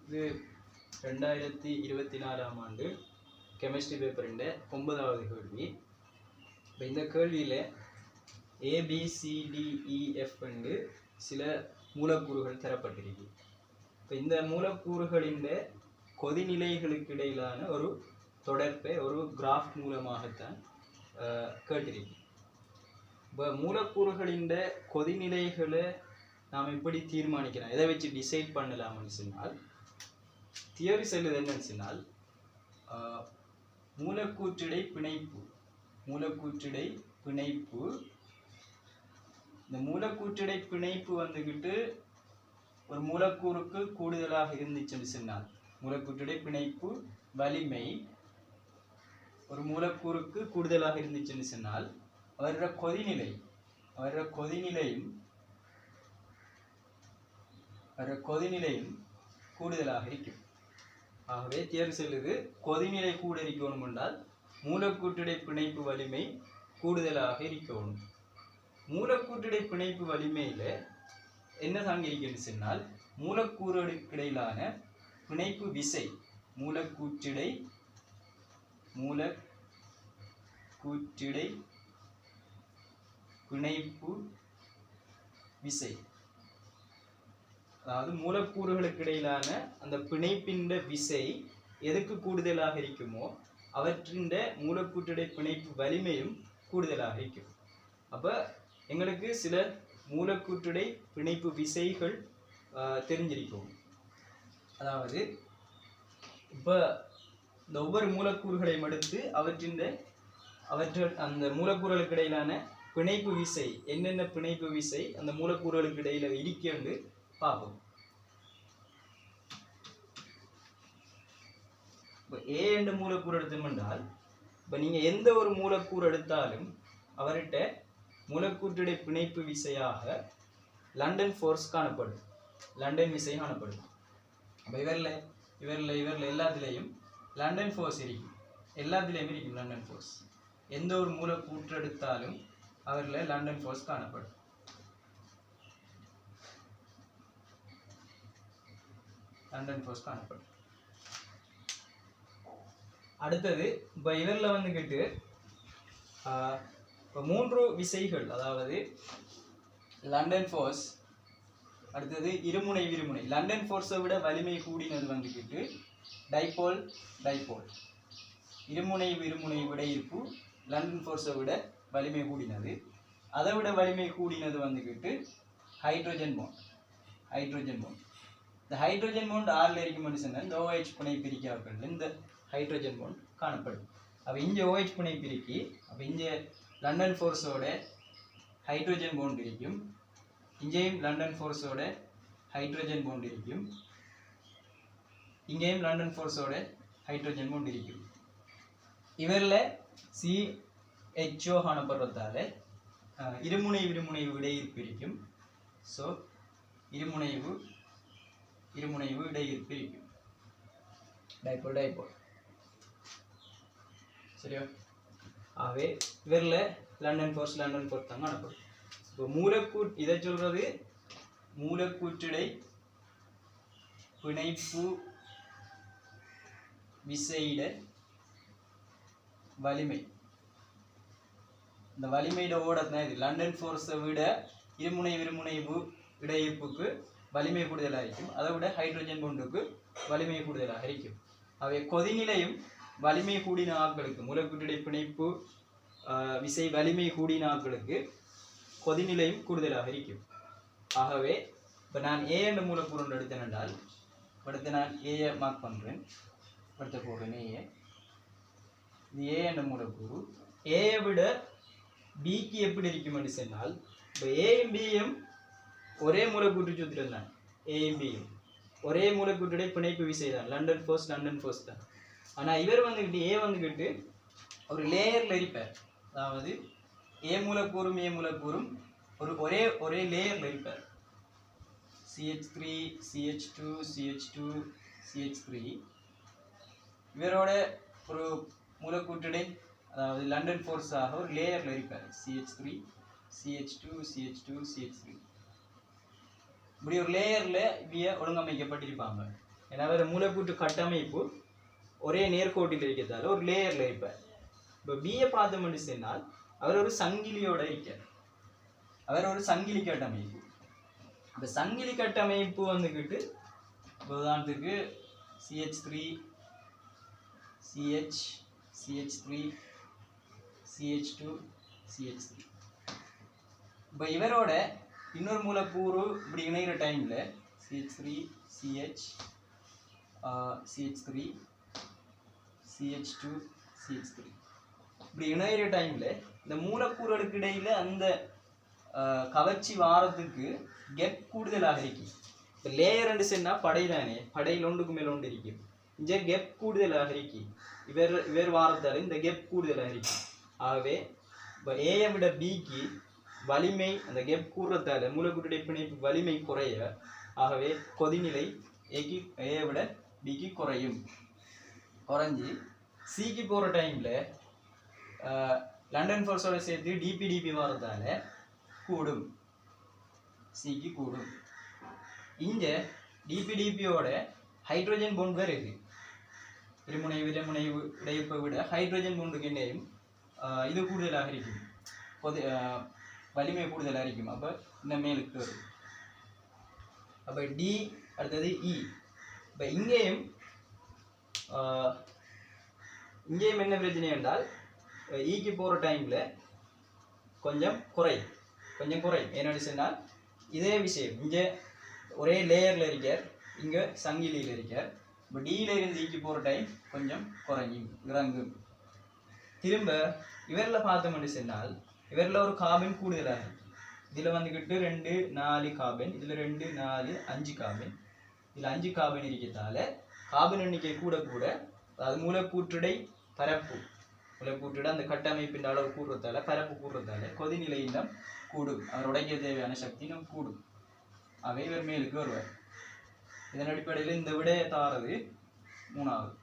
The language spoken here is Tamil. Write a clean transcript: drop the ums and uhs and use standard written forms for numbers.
இது 2024ஆம் ஆண்டு கெமிஸ்ட்ரி பேப்பரின் 9வது கேள்வி. இப்போ இந்த கேள்வியில் ABCDEF என்று சில மூலக்கூறுகள் தரப்பட்டிருக்கு. இப்போ இந்த மூலக்கூறுகளின் கொதிநிலைகளுக்கு இடையிலான ஒரு தொடர்பை ஒரு கிராஃப் மூலமாகத்தான் கேட்டிருக்கு. இப்போ மூலக்கூறுகளின் கொதிநிலைகளை நாம் எப்படி தீர்மானிக்கலாம், எதை வச்சு டிசைட் பண்ணலாம்னு சொன்னால், தியரி சொல்லுது என்னன்னு சொன்னால், மூலக்கூற்றிடை பிணைப்பு இந்த மூலக்கூற்றிடை பிணைப்பு வந்துக்கிட்டு ஒரு மூலக்கூறுக்கு கூடுதலாக இருந்துச்சுன்னு சொன்னால், மூலக்கூற்றிடை பிணைப்பு வலிமை ஒரு மூலக்கூறுக்கு கூடுதலாக இருந்துச்சுன்னு சொன்னால் அவரோட கொதிநிலையும் கூடுதலாக இருக்கும். ஆகவே தேர்வு செல்லுது கொதிநிலை கூட இருக்கணும் என்றால் மூலக்கூற்றிடை பிணைப்பு வலிமை கூடுதலாக இருக்கணும். மூலக்கூற்றிடை பிணைப்பு வலிமையில என்ன தாங்கியிருக்குன்னு சொன்னால், மூலக்கூறுகளுக்கு இடையிலான பிணைப்பு விசை மூலக்கூற்றிடை பிணைப்பு விசை, அதாவது மூலக்கூறுகளுக்கு இடையிலான அந்த பிணைப்பின் விசை எதுக்கு கூடுதலாக இருக்குமோ அவற்றின் மூலக்கூற்றிடை பிணைப்பு வலிமையும் கூடுதலாக இருக்கும். அப்போ எங்களுக்கு சில மூலக்கூற்றிடை பிணைப்பு விசைகள் தெரிஞ்சிருக்கும். அதாவது இப்போ இந்த ஒவ்வொரு மூலக்கூறுகளையும் எடுத்து அந்த மூலக்கூறுகளுக்கு இடையிலான பிணைப்பு விசை என்னென்ன பிணைப்பு விசை அந்த மூலக்கூறுகளுக்கு இடையில இடிக்கொண்டு பார்ப்போம். இப்போ ஏ என்ற மூலக்கூறு எடுத்தோம்னால், இப்போ நீங்கள் எந்த ஒரு மூலக்கூறு எடுத்தாலும் அவர்கிட்ட மூலக்கூற்றிடை பிணைப்பு விசையாக லண்டன் ஃபோர்ஸ் காணப்படும், லண்டன் விசை காணப்படும். அப்போ இவரில் எல்லாத்துலேயும் லண்டன் ஃபோர்ஸ் இருக்கும், எல்லாத்துலேயுமே இருக்கும் லண்டன் ஃபோர்ஸ். எந்த ஒரு மூலக்கூற்று எடுத்தாலும் அவரில் லண்டன் ஃபோர்ஸ் காணப்படும். அடுத்தது இப்போ இவரில் வந்துக்கிட்டு இப்போ 3 விசைகள், அதாவது லண்டன் ஃபோர்ஸ், அடுத்தது இருமுனை விருமுனை. லண்டன் ஃபோர்ஸை விட வலிமை கூடினது வந்துக்கிட்டு டைபோல், இருமுனை விருமுனை விட இருப்பு லண்டன் ஃபோர்ஸை விட வலிமை கூடினது. அதை விட வலிமை கூடினது வந்துக்கிட்டு ஹைட்ரோஜன் பாண்ட். இந்த ஹைட்ரோஜன் பாண்ட் ஆறில் இருக்கும்னு சொன்னால் இந்த OH பிணை பிரிக்காக்கள் இந்த ஹைட்ரோஜன் பாண்ட் காணப்படும். அப்போ இங்கே OH பிணை பிரிக்கி, அப்போ இங்கே லண்டன் ஃபோர்ஸோட ஹைட்ரோஜன் பாண்ட் இருக்கும், இங்கேயும் லண்டன் ஃபோர்ஸோட ஹைட்ரோஜன் பாண்ட் இருக்கும், இங்கேயும் லண்டன் ஃபோர்ஸோட ஹைட்ரோஜன் பாண்ட் இருக்கும். இவரில் CHO காணப்படுறதால இருமுனை விருமுனை இடையிற்பு இருக்கும். ஸோ இருமுனைவு இடையிற்பு இருக்கும், டைபோல். சரியா? ஆகவே இவரில் லண்டன் ஃபோர்ஸ் தான் காணப்படும். இப்போ இதை சொல்றது மூலக்கூற்றிடை பிணைப்பு விசையிட வலிமை. இந்த வலிமையிட ஓடத்தான் இது. லண்டன் ஃபோர்ஸை விட இருமுனை விருமுனைவு இடையிற்புக்கு வலிமை கூடுதலாக இருக்கும், அதை விட ஹைட்ரோஜன் பாண்டுக்கு வலிமை கூடுதலாக இருக்கும். அவை கொதிநிலையும் வலிமை கூடின ஆட்களுக்கு, மூலக்கூற்றிடை பிணைப்பு விசை வலிமை கூடின ஆட்களுக்கு கொதிநிலையும் கூடுதலாக இருக்கும். ஆகவே இப்போ நான் ஏ என்ற மூலக்கூறு எடுத்தேன் என்றால், அடுத்து நான் ஏயை மார்க் பண்ணுறேன், அடுத்த போடுறேன் ஏ. இது ஏ என்ற மூலக்கூறு. ஏயை விட பிக்கு எப்படி இருக்கும்னு சொன்னால், இப்போ ஏயும் பியும் ஒரே மூலக்கூற்று சூத்திரம் தான். ஏயும் பியும் ஒரே மூலக்கூற்றுடைய பிணைப்பு விசை தான், லண்டன் ஃபோர்ஸ் தான். ஆனால் இவர் ஏ வந்துக்கிட்டு ஒரு லேயரில் இருப்பார். அதாவது ஏ மூலக்கூறும் ஒரே லேயரில் இருப்பார். CH3 CH2 CH2 CH3 இவரோட ஒரு மூலக்கூற்றிடை, அதாவது லண்டன் ஃபோர்ஸாக ஒரு லேயரில் இருப்பார். CH3 CH2 CH2 CH3 இப்படி ஒரு லேயரில் இவைய ஒழுங்கமைக்கப்பட்டிருப்பாங்க. ஏன்னா வேற மூலக்கூற்று கட்டமைப்பு ஒரே நேர்கோட்டில் இருக்கிறதால ஒரு லேயர்ல இருப்பார். இப்போ பிஏ பார்த்தோம்னு சொன்னால் அவர் ஒரு சங்கிலியோட இருக்கார். அவர் ஒரு சங்கிலி கட்டமைப்பு. அந்த சங்கிலி கட்டமைப்பு வந்துக்கிட்டு உதாரணத்துக்கு CH3 CH CH3 CH2 CH3. இப்போ இவரோட இன்னொரு மூலக்கூறு இப்படி இணைகிற டைம்ல CH3 CH CH3 CH2 CH3 இப்படி இணைகிற டைம்ல இந்த மூலக்கூறுகளுக்கு இடையில அந்த கவர்ச்சி வாரத்துக்கு கெப் கூடுதலாக இருக்கு. இப்போ லேயர் ரெண்டு சொன்னா படை தானே, படையில் ஒன்றுக்கு மேல் ஒன்று இருக்கு. இங்கே கெப் கூடுதலாக இருக்கு. இவர் வாரத்தால் இந்த கெப் கூடுதலாக இருக்கு. ஆகவே இப்போ ஏயை விட பிக்கு வலிமை அந்த கெப் கூடுறதால மூலக்கூறுடைய பிணைப்பு வலிமை குறைய, ஆகவே கொதிநிலை ஏயை விட பிக்கு குறையும். குறைஞ்சி சிக்கு போகிற டைமில் லண்டன் ஃபோர்ஸோட சேர்த்து டிபி வரதால கூடும், சிக்கு கூடும். இங்கே டிபியோட ஹைட்ரோஜன் பாண்ட் வேறு இருக்கு. இருமுனை இடையப்பை விட ஹைட்ரோஜன் பாண்டுக்கு என்னையும் இது கூடுதலாக இருக்கும், வலிமை கூடுதலாக இருக்கும். அப்போ இந்த மேலுக்கு வரும். அப்போ டி அடுத்தது இ. இப்போ இங்கேயும் என்ன பிரச்சனை என்றால் ஈக்கு போகிற டைமில் கொஞ்சம் குறையும். என்னென்னு சொன்னால் இதே விஷயம் இங்கே ஒரே லேயரில் இருக்கார், இங்கே சங்கிலியில் இருக்கார். இப்போ டியில் இருந்து ஈக்கு போகிற டைம் கொஞ்சம் குறையும், இறங்கும். திரும்ப இவரில் பார்த்தோம்னு சொன்னால் இவரில் ஒரு கார்பன் கூடுதலாக இருக்கு. இதில் வந்துக்கிட்டு 2 4 கார்பன், இதில் 2 4 5 கார்பன், இதில் 5 கார்பன் இருக்கிறதால கார்பன் எண்ணிக்கை கூட அது மூலக்கூற்றுடை பரப்பு, மூலக்கூற்றுட அந்த கட்டமைப்பின் அளவு கூடுறதால பரப்பு கூடுறதால கொதிநிலையினம் கூடும். அவர் உடைக்க தேவையான சக்தி நம் கூடும். அவை இவர் மேலுக்கு வருவார். இதன் அடிப்படையில் இந்த விடையை தாரது 3வது.